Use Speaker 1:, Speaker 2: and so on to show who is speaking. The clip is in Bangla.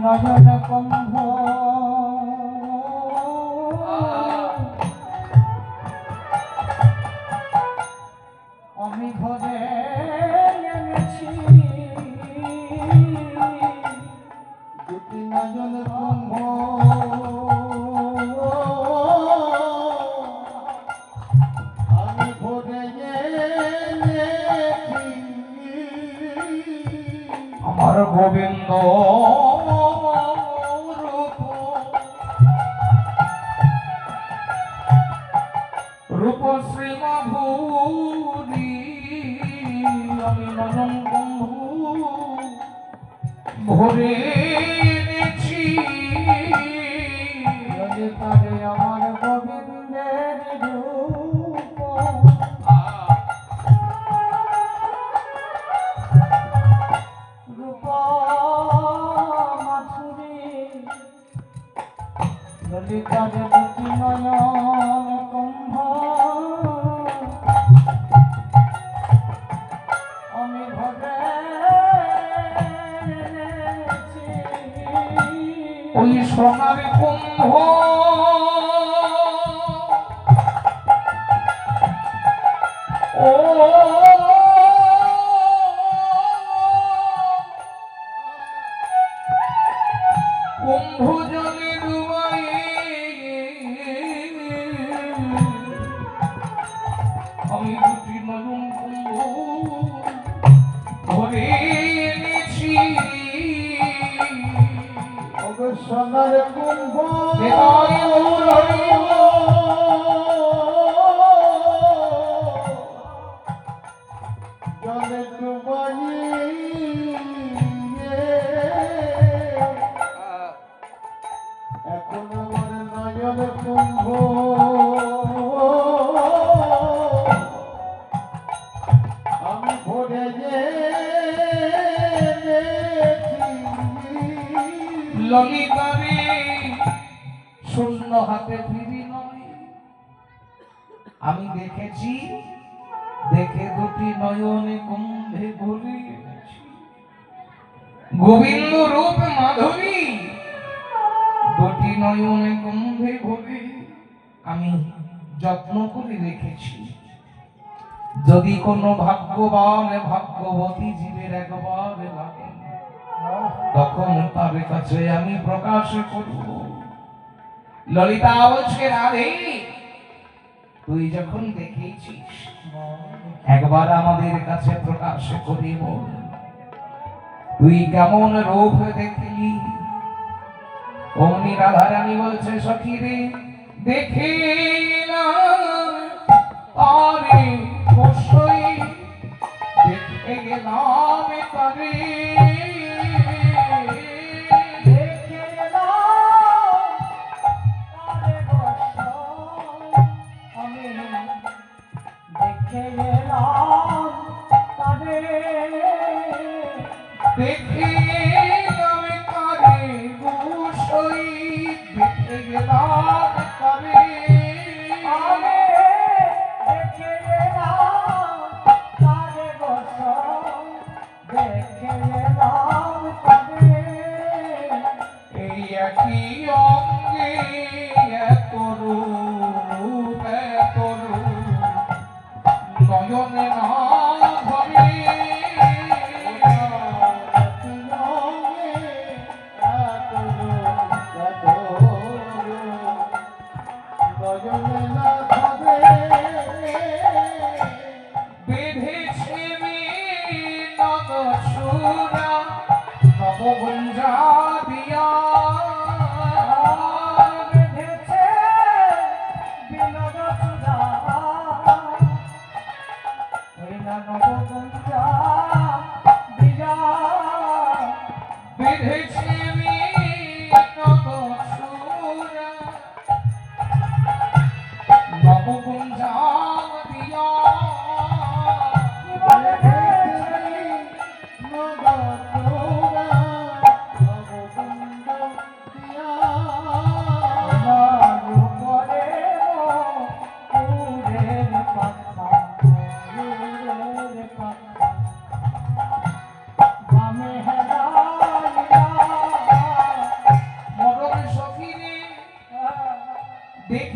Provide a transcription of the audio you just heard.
Speaker 1: নয়ন কুম্ভ আমি ঘরে এনেছি দুটি নয়ন কুম্ভ আমি ঘরে এনেছি আমার গোবিন্দ রূপ শ্রীমা ভূরি আমি নয়ন কুম্ভ ভরে এনেছি তারে আমার গোবিন্দের রূপ রূপ মাধুরী ললিতারে দুটি নয়ন কুম্ভ আমি ভরে এনেছি ওই সোনার কুম্ভ ও কুম্ভ জলে ডুবাই আমি দুটি নয়ন কুম্ভ ধরে এনেছি সোনার কুম্ভ জলে ডুবাই এখন আমার নয়ন কুম্ভ আমি ভরে ললিতারে শূন্য হাতে ফিরি নয় আমি দেখেছি দেখে দুটি নয়নে কুম্ভে ভরে গোবিন্দ রূপ মাধুরী দুটি নয়নে কুম্ভে ভরে আমি যত্ন করে রেখেছি যদি কোনো ভাগ্যবান ভাগ্যবতী জীবের একবার লাগে তখন তার কাছে আমি প্রকাশ করব ললিতা বলছে রাধে তুই যখন দেখেছিস একবার আমাদের কাছে প্রকাশ করিব তুই কেমন রূপ দেখলি অমনি রাধারানী বলছে সখী রে দেখে আরে বসই দেখে গেলাম তারে দেখে গেলাম তারে বসই আমি দেখে গেলাম তারে দেখে গেলাম তারে বসই দেখে গেলাম তারে আমি দেখে গেলাম তারে বসই দেখে গেলাম তারে এই একই অঙ্গে এত রূপ নয়নে না ধরে বেঁধেছে নবসুরা নবগুঞ্জা দিয়া বেঁধেছে বিনোদসুরা নবগুঞ্জা দিয়া বেঁধেছে নবসুরা নবগুঞ্জা দিয়া দেখি